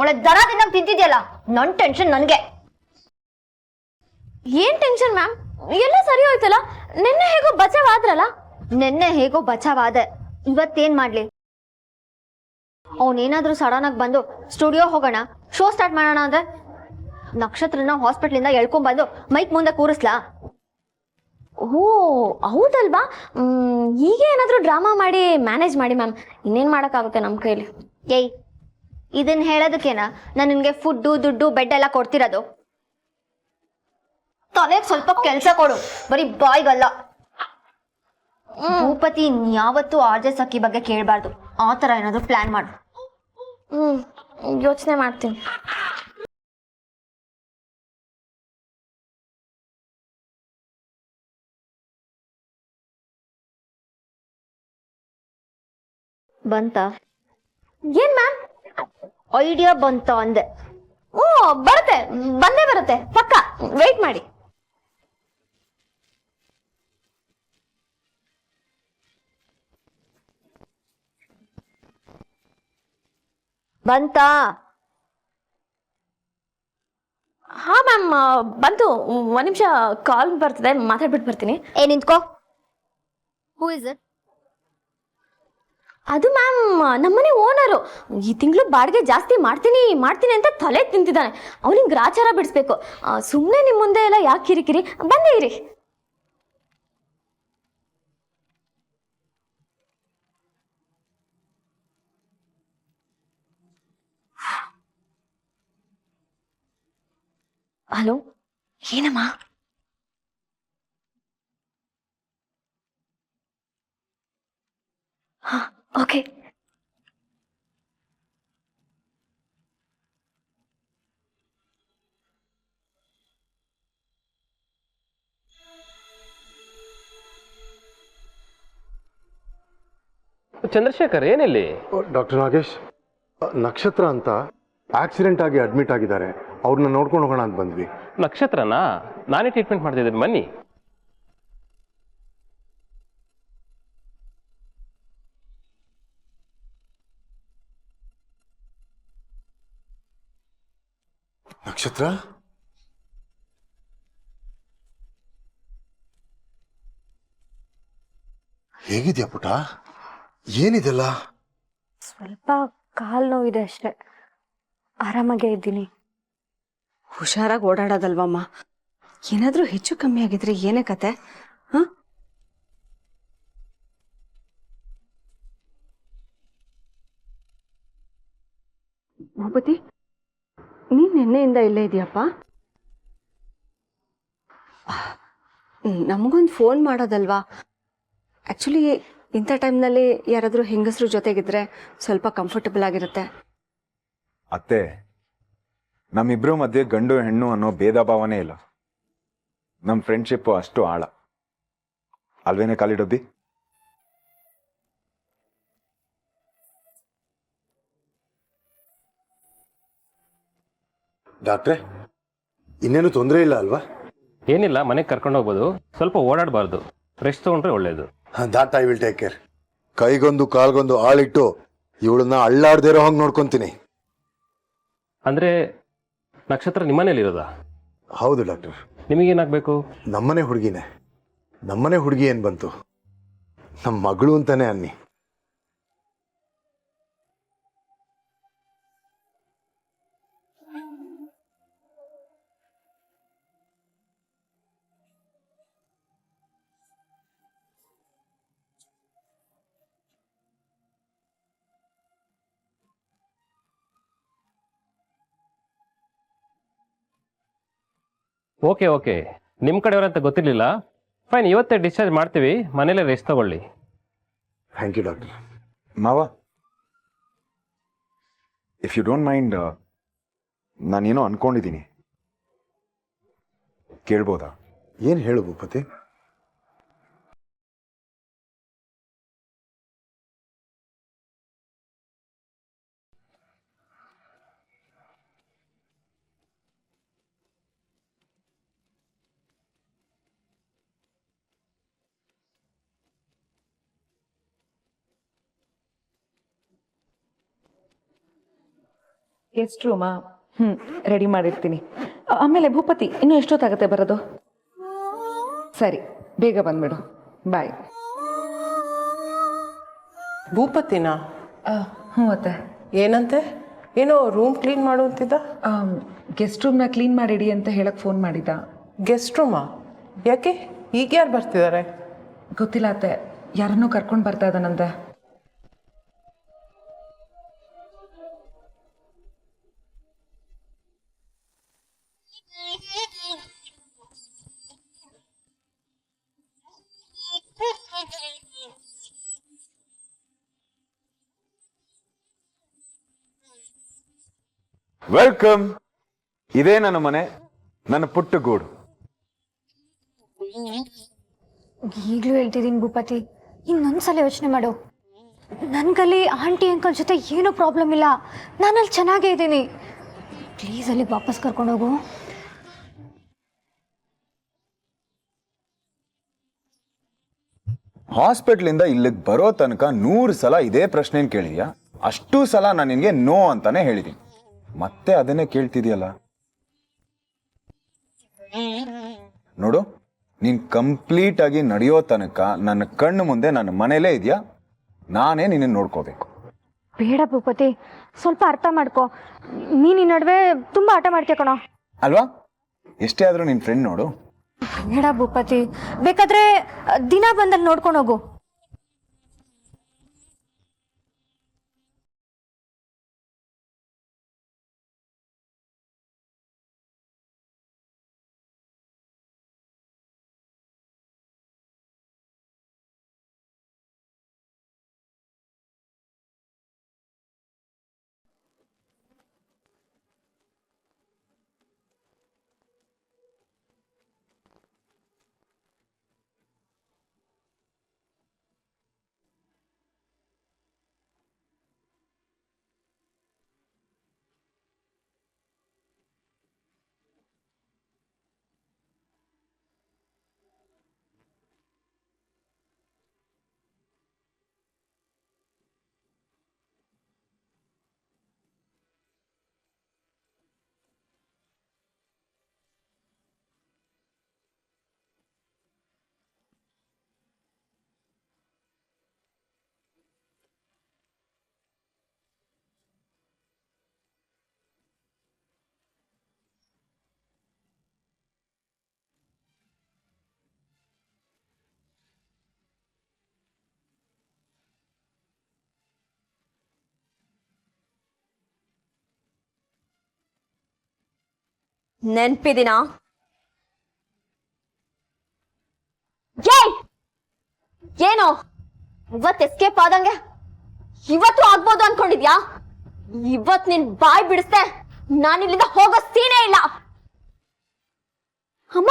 ಒಳ್ಳೆ ದರ ದಿನ ತಿಂತಿದ್ಯಲ್ಲ, ನನ್ ಟೆನ್ಷನ್ ನನ್ಗೆ. ಏನ್ ಟೆನ್ಷನ್ ಮ್ಯಾಮ್? ಎಲ್ಲ ಸರಿ ಹೋಯ್ತಲ್ಲ. ನಿನ್ನೆ ಹೇಗೋ ಬಚಾವಾದ್ರಲ್ಲ. ನಿನ್ನೆ ಹೇಗೋ ಬಚಾವಾದೆ, ಇವತ್ತೇನ್ ಮಾಡ್ಲಿ? ಅವನೇನಾದ್ರೂ ಸಡನ್ ಆಗಿ ಬಂದು ಸ್ಟುಡಿಯೋ ಹೋಗೋಣ, ಶೋ ಸ್ಟಾರ್ಟ್ ಮಾಡೋಣ ಅಂದ್ರೆ ನಕ್ಷತ್ರನ ಹಾಸ್ಪಿಟ್ಲಿಂದ ಎಳ್ಕೊಂಡ್ಬಂದು ಮೈಕ್ ಮುಂದೆ ಕೂರಿಸ್ಲಾ? ಓ ಹೌದಲ್ವಾ? ಈಗ ಏನಾದರೂ ಡ್ರಾಮಾ ಮಾಡಿ ಮ್ಯಾನೇಜ್ ಮಾಡಿ ಮ್ಯಾಮ್. ಇನ್ನೇನು ಮಾಡೋಕ್ಕಾಗುತ್ತೆ ನಮ್ಮ ಕೈಲಿ? ಏಯ್, ಇದನ್ನ ಹೇಳೋದಕ್ಕೇನಾ ನಾನು ನಿನ್ಗೆ ಫುಡ್ಡು ದುಡ್ಡು ಬೆಡ್ ಎಲ್ಲ ಕೊಡ್ತಿರೋದು? ತಲೆಗೆ ಸ್ವಲ್ಪ ಕೆಲಸ ಕೊಡು, ಬರೀ ಬಾಯ್ಗಲ್ಲ. ಭೂಪತಿ ಯಾವತ್ತೂ ಆರ್ಜೆ ಸಖಿ ಬಗ್ಗೆ ಕೇಳಬಾರ್ದು. ಆ ಥರ ಏನಾದರೂ ಪ್ಲಾನ್ ಮಾಡು. ಯೋಚನೆ ಮಾಡ್ತೀನಿ. ಬಂತ? ಏನ್ ಮ್ಯಾಮ್? ಐಡಿಯಾ ಬಂತ ಅಂದೆ. ಓ ಬರುತ್ತೆ, ಬಂದೇ ಬರುತ್ತೆ ಪಕ್ಕ. ವೇಟ್ ಮಾಡಿ. ಬಂತ? ಹಾ ಮ್ಯಾಮ್ ಬಂತು. ಒಂದು ನಿಮಿಷ ಕಾಲ್ ಬರ್ತಿದೆ, ಮಾತಾಡ್ಬಿಟ್ಟು ಬರ್ತೀನಿ. ನಿಂತ್ಕೋ. Who is it? ಅದು ಮ್ಯಾಮ್ ನಮ್ಮನೆ ಓನರು. ಈ ತಿಂಗಳು ಬಾಡಿಗೆ ಜಾಸ್ತಿ ಮಾಡ್ತೀನಿ ಅಂತ ತಲೆ ತಿಂತಿದ್ದಾನೆ. ಅವನಿಗೆ ಗ್ರಾಚಾರ ಬಿಡಿಸ್ಬೇಕು. ಸುಮ್ಮನೆ ನಿಮ್ಮ ಮುಂದೆ ಎಲ್ಲ ಯಾಕೆ ಕಿರಿಕಿರಿ? ಬಂದೇ ಇರಿ. ಹಲೋ, ಏನಮ್ಮ? ಹಾ ಓಕೆ. ಚಂದ್ರಶೇಖರ್ ಏನಿಲ್ಲಿ? ಡಾಕ್ಟರ್ ನಾಗೇಶ್, ನಕ್ಷತ್ರ ಅಂತ ಆಕ್ಸಿಡೆಂಟ್ ಆಗಿ ಅಡ್ಮಿಟ್ ಆಗಿದ್ದಾರೆ. ಅವ್ರನ್ನ ನೋಡ್ಕೊಂಡು ಹೋಗೋಣ ಅಂತ ಬಂದ್ವಿ. ನಕ್ಷತ್ರನಾ? ನಾನೇ ಟ್ರೀಟ್ಮೆಂಟ್ ಮಾಡ್ತಿದ್ದೀನಿ, ಬನ್ನಿ. ನಕ್ಷತ್ರ, ಹೇಗಿದ್ಯಾ ಪುಟ? ಏನಿದೆಲ್ಲ? ಸ್ವಲ್ಪ ಕಾಲು ನೋವಿದೆ ಅಷ್ಟೇ, ಆರಾಮಾಗೇ ಇದ್ದೀನಿ. ಹುಷಾರಾಗಿ ಓಡಾಡೋದಲ್ವಮ್ಮ? ಏನಾದರೂ ಹೆಚ್ಚು ಕಮ್ಮಿ ಆಗಿದ್ರೆ ಏನೇ ಕತೆ? ಹಾಂ, ಭೂಪತಿ, ನೀನು ನಿನ್ನೆಯಿಂದ ಇಲ್ಲೇ ಇದೆಯಪ್ಪ? ನಮಗೊಂದು ಫೋನ್ ಮಾಡೋದಲ್ವಾ? ಆ್ಯಕ್ಚುಲಿ ಇಂಥ ಟೈಮ್ನಲ್ಲಿ ಯಾರಾದರೂ ಹೆಂಗಸರು ಜೊತೆಗಿದ್ರೆ ಸ್ವಲ್ಪ ಕಂಫರ್ಟಬಲ್ ಆಗಿರುತ್ತೆ. ಅತ್ತೆ, ನಮ್ಮಿಬ್ರು ಮಧ್ಯೆ ಗಂಡು ಹೆಣ್ಣು ಅನ್ನೋ ಭೇದ ಭಾವನೆ ಇಲ್ಲ. ನಮ್ಮ ಫ್ರೆಂಡ್ಶಿಪ್ ಅಷ್ಟು ಆಳ ಅಲ್ವೇನೆ ಕಾಲಿಡೊಬ್ಬಿ? ಡಾಕ್ಟ್ರೆ, ಇನ್ನೇನು ತೊಂದರೆ ಇಲ್ಲ ಅಲ್ವಾ? ಏನಿಲ್ಲ, ಮನೆಗೆ ಕರ್ಕೊಂಡು ಹೋಗ್ಬೋದು. ಸ್ವಲ್ಪ ಓಡಾಡಬಾರ್ದು, ರೆಸ್ಟ್ ತಗೊಂಡ್ರೆ ಒಳ್ಳೇದು. ದಾಟ್ ಐ ವಿಲ್ ಟೇಕ್ ಕೇರ್. ಕೈಗೊಂದು ಕಾಲ್ಗೊಂದು ಆಳಿಟ್ಟು ಇವಳನ್ನ ಅಳ್ಳಾಡ್ದೇ ಇರೋ ಹಂಗೆ ನೋಡ್ಕೊಂತೀನಿ. ಅಂದ್ರೆ ನಕ್ಷತ್ರ ನಿಮ್ಮನೇಲಿರೋದಾ? ಹೌದು ಡಾಕ್ಟರ್. ನಿಮಗೇನಾಗಬೇಕು? ನಮ್ಮನೆ ಹುಡುಗಿನೇ. ನಮ್ಮನೆ ಹುಡುಗಿ ಏನು ಬಂತು, ನಮ್ಮ ಮಗಳು ಅಂತಾನೆ ಅನ್ನಿ. ಓಕೆ ಓಕೆ, ನಿಮ್ಮ ಕಡೆಯವರಂತ ಗೊತ್ತಿರಲಿಲ್ಲ. ಫೈನ್, ಇವತ್ತೇ ಡಿಸ್ಚಾರ್ಜ್ ಮಾಡ್ತೀವಿ. ಮನೇಲೇ ರೆಸ್ಟ್ ತಗೊಳ್ಳಿ. Thank you doctor. ಮಾವ, ಇಫ್ ಯು ಡೋಂಟ್ ಮೈಂಡ್, ನಾನೇನೋ ಅನ್ಕೊಂಡಿದ್ದೀನಿ, ಕೇಳ್ಬೋದಾ? ಏನು ಹೇಳು ಭೂಪತಿ? ಗೆಸ್ಟ್ ರೂಮಾ ರೆಡಿ ಮಾಡಿರ್ತೀನಿ. ಆಮೇಲೆ ಭೂಪತಿ ಇನ್ನೂ ಎಷ್ಟೊತ್ತಾಗುತ್ತೆ ಬರೋದು? ಸರಿ, ಬೇಗ ಬಂದ್ಬಿಡು. ಬಾಯ್. ಭೂಪತಿನ ಹ್ಞೂ ಅತ್ತೆ. ಏನಂತೆ? ಏನೋ ರೂಮ್ ಕ್ಲೀನ್ ಮಾಡು ಅಂತಿದ್ದ. ಗೆಸ್ಟ್ ರೂಮ್ನ ಕ್ಲೀನ್ ಮಾಡಿಡಿ ಅಂತ ಹೇಳಕ್ಕೆ ಫೋನ್ ಮಾಡಿದ್ದ. ಗೆಸ್ಟ್ ರೂಮಾ? ಯಾಕೆ? ಈಗ ಯಾರು ಬರ್ತಿದ್ದಾರೆ? ಗೊತ್ತಿಲ್ಲ ಅತ್ತೆ, ಯಾರನ್ನೂ ಕರ್ಕೊಂಡು ಬರ್ತಾ ಇದ್ದಾನಂತೆ. ವೆಲ್ಕಮ್. ಇದೇ ನನ್ನ ಮನೆ, ನನ್ನ ಪುಟ್ಟ ಗೂಡು. ಈಗಲೂ ಹೇಳ್ತಿದ್ದೀನಿ ಭೂಪತಿ, ಇನ್ನೊಂದ್ಸಲ ಯೋಚನೆ ಮಾಡು. ನನ್ಗಲ್ಲಿ ಆಂಟಿ ಅಂಕಲ್ ಜೊತೆ ಏನೂ ಪ್ರಾಬ್ಲಮ್ ಇಲ್ಲ, ನಾನಲ್ಲಿ ಚೆನ್ನಾಗೇ ಇದ್ದೀನಿ. ಪ್ಲೀಸ್ ಅಲ್ಲಿ ವಾಪಸ್ ಕರ್ಕೊಂಡೋಗು. ಹಾಸ್ಪಿಟ್ಲಿಂದ ಇಲ್ಲಿಗೆ ಬರೋ ತನಕ 100 ಸಲ ಇದೇ ಪ್ರಶ್ನೆನ ಕೇಳಿದ್ಯಾ? ಅಷ್ಟು ಸಲ ನಾನು ನಿನಗೆ ನೋ ಅಂತಾನೆ ಹೇಳಿದ್ದೀನಿ, ಮತ್ತೆ ಅದನ್ನೇ ಕೇಳ್ತಿದ್ಯಲ್ಲ. ನೋಡು, ನೀನ್ ಕಂಪ್ಲೀಟ್ ಆಗಿ ನಡೆಯೋ ತನಕ ನನ್ನ ಕಣ್ಣು ಮುಂದೆ ನನ್ನ ಮನೇಲೇ ಇದೆಯಾ, ನಾನೇ ನಿನ್ನ ನೋಡ್ಕೋಬೇಕು. ಬೇಡ ಭೂಪತಿ, ಸ್ವಲ್ಪ ಅರ್ಥ ಮಾಡ್ಕೊ. ನೀನು ಈ ನಡುವೆ ತುಂಬ ಆಟ ಮಾಡ್ತೀಯ ಕಣೋ. ಅಲ್ವಾ? ಎಷ್ಟೇ ಆದರೂ ನಿನ್ನ ಫ್ರೆಂಡ್ ನೋಡು. ಬೇಡ ಭೂಪತಿ, ಬೇಕಾದ್ರೆ ದಿನ ಬಂದಲ್ಲಿ ನೋಡ್ಕೊಂಡು ಹೋಗು. ನೆನ್ಪಿದಿನಾ? ಏನೋ ಇವತ್ತು ಎಸ್ಕೇಪ್ ಆದಂಗೆ ಇವತ್ತು ಆಗ್ಬೋದು ಅನ್ಕೊಂಡಿದ್ಯಾ? ಇವತ್ ನಿನ್ ಬಾಯ್ ಬಿಡಿಸ್ದೆ ನಾನಿಲ್ಲಿಂದ ಹೋಗೋ ಸೀನೇ ಇಲ್ಲ. ಅಮ್ಮ,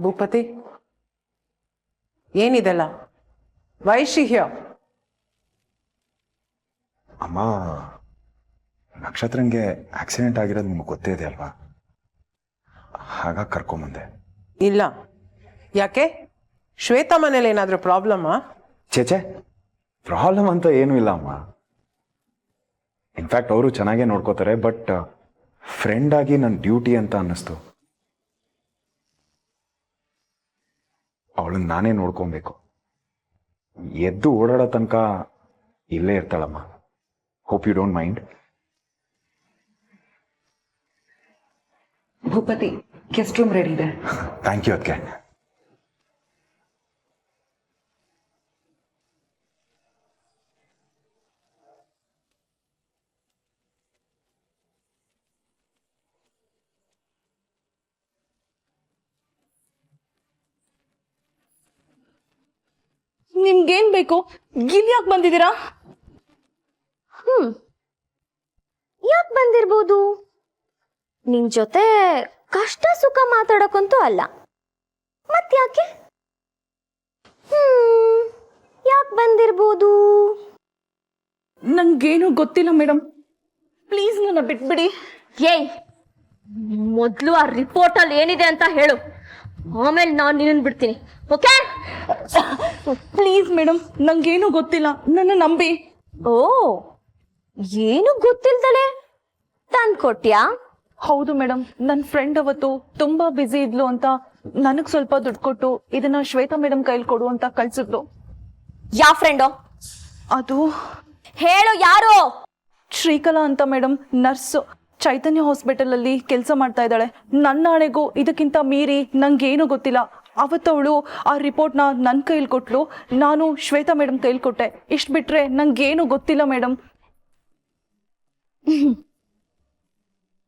ಭೂಪತಿ, ಏನಿದೆಲ್ಲ? ವೈಶಿಹ್ಯ. ಅಮ್ಮ, ನಕ್ಷತ್ರಂಗೆ ಆಕ್ಸಿಡೆಂಟ್ ಆಗಿರೋದು ನಿಮ್ಗೆ ಗೊತ್ತೇ ಇದೆ ಅಲ್ವಾ? ಹಾಗಾಗಿ ಕರ್ಕೊಂಬಂದೆ. ಇಲ್ಲ, ಯಾಕೆ? ಶ್ವೇತಾ ಮನೇಲಿ ಏನಾದರೂ ಪ್ರಾಬ್ಲಮ್ಮಾ? ಚೇಚೆ, ಪ್ರಾಬ್ಲಮ್ ಅಂತ ಏನೂ ಇಲ್ಲ ಅಮ್ಮ. ಇನ್ಫ್ಯಾಕ್ಟ್ ಅವರು ಚೆನ್ನಾಗೇ ನೋಡ್ಕೋತಾರೆ, ಬಟ್ ಫ್ರೆಂಡ್ ಆಗಿ ನನ್ನ ಡ್ಯೂಟಿ ಅಂತ ಅನ್ನಿಸ್ತು. ಅವಳನ್ನ ನಾನೇ ನೋಡ್ಕೊಬೇಕು. ಎದ್ದು ಓಡಾಡೋ ತನಕ ಇಲ್ಲೇ ಇರ್ತಾಳಮ್ಮ. Hope you don't mind. Bhupathi, guest room ready ಇದೆ. ಥ್ಯಾಂಕ್ ಯು ಅದಕ್ಕೆ. ನಿಮ್ಗೇನ್ ಬೇಕು? ಗಿಲ್ ಯಾಕೆ ಬಂದಿದ್ದೀರಾ? ಯಾಕೆ ಬಂದಿರ್ಬೋದು? ನಿನ್ ಜೊತೆ ಕಷ್ಟ ಸುಖ ಮಾತಾಡಕ್ಕಂತೂ ಅಲ್ಲ. ಮತ್ಯಾಕೆ? ಯಾಕೆ ಬಂದಿರ್ಬೋದು? ನಂಗೇನು ಗೊತ್ತಿಲ್ಲ ಮೇಡಮ್, ಪ್ಲೀಸ್ ನನ್ನ ಬಿಟ್ಬಿಡಿ. ಏಯ್, ಮೊದಲು ಆ ರಿಪೋರ್ಟಲ್ಲಿ ಏನಿದೆ ಅಂತ ಹೇಳು, ಆಮೇಲೆ ನಾನು ನಿನ್ನ ಬಿಡ್ತೀನಿ. ಓಕೆ? ಪ್ಲೀಸ್ ಮೇಡಮ್, ನಂಗೇನು ಗೊತ್ತಿಲ್ಲ, ನನ್ನ ನಂಬಿ. ಓ, ಏನು ಗೊತ್ತಿಲ್ದಲೆ ತಂದ್ಕೊಟ್ಯಾ? ಹೌದು ಮೇಡಮ್, ನನ್ನ ಫ್ರೆಂಡ್ ಅವತ್ತು ತುಂಬಾ ಬ್ಯುಸಿ ಇದ್ಲು ಅಂತ ನನಗ್ ಸ್ವಲ್ಪ ದುಡ್ಡು ಕೊಟ್ಟು ಇದನ್ನ ಶ್ವೇತಾ ಮೇಡಮ್ ಕೈಲಿ ಕೊಡು ಅಂತ ಕಳ್ಸಿದ್ಲು. ಯಾವ ಫ್ರೆಂಡು? ಅದು ಹೇಳು, ಯಾರು? ಶ್ರೀಕಲಾ ಅಂತ ಮೇಡಮ್, ನರ್ಸು, ಚೈತನ್ಯ ಹಾಸ್ಪಿಟಲ್ ಅಲ್ಲಿ ಕೆಲಸ ಮಾಡ್ತಾ ಇದ್ದಾಳೆ. ನನ್ನ ಆಣೆಗೂ ಇದಕ್ಕಿಂತ ಮೀರಿ ನಂಗೇನು ಗೊತ್ತಿಲ್ಲ. ಅವತ್ತವಳು ಆ ರಿಪೋರ್ಟ್ನ ನನ್ನ ಕೈಲಿ ಕೊಟ್ಲು, ನಾನು ಶ್ವೇತಾ ಮೇಡಮ್ ಕೈಲಿ ಕೊಟ್ಟೆ. ಇಷ್ಟು ಬಿಟ್ರೆ ನಂಗೇನು ಗೊತ್ತಿಲ್ಲ ಮೇಡಮ್.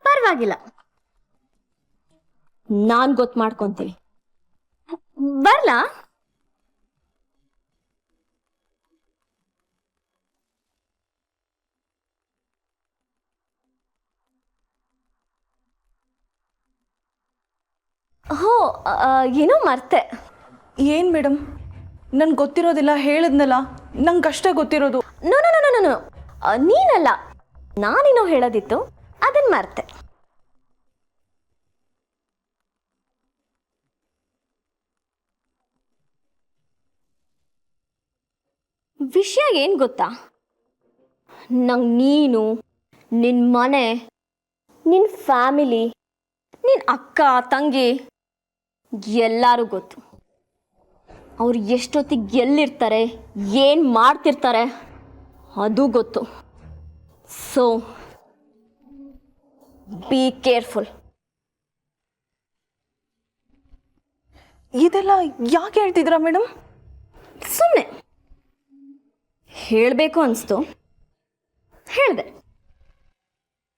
ಪರವಾಗಿಲ್ಲ, ನಾನ್ ಗೊತ್ತು ಮಾಡ್ಕೊಂತೀನಿ. ಬರ್ಲಾ? ಹೋ, ಏನೋ ಮರ್ತೆ. ಏನ್ ಮೇಡಮ್? ನನ್ಗೆ ಗೊತ್ತಿರೋದಿಲ್ಲ, ಹೇಳಿದ್ನಲ್ಲ, ನಂಗಷ್ಟೇ ಗೊತ್ತಿರೋದು. No no no no no, ನೀನಲ್ಲ, ನಾನೇನೋ ಹೇಳೋದಿತ್ತು, ಅದನ್ನ ಮರ್ತೆ. ವಿಷಯ ಏನು ಗೊತ್ತಾ? ನಂಗೆ ನೀನು, ನಿನ್ನ ಮನೆ, ನಿನ್ನ ಫ್ಯಾಮಿಲಿ, ನಿನ್ನ ಅಕ್ಕ ತಂಗಿ ಎಲ್ಲರೂ ಗೊತ್ತು. ಅವ್ರು ಎಷ್ಟೊತ್ತಿಗೆ ಎಲ್ಲಿರ್ತಾರೆ, ಏನು ಮಾಡ್ತಿರ್ತಾರೆ ಅದು ಗೊತ್ತು. So be careful. ಇದೆಲ್ಲ ಯಾಕೆ ಹೇಳ್ತಿದ್ದೀರಾ ಮೇಡಮ್? ಸುಮ್ಮನೆ ಹೇಳಬೇಕು ಅನಿಸ್ತು, ಹೇಳಿದೆ.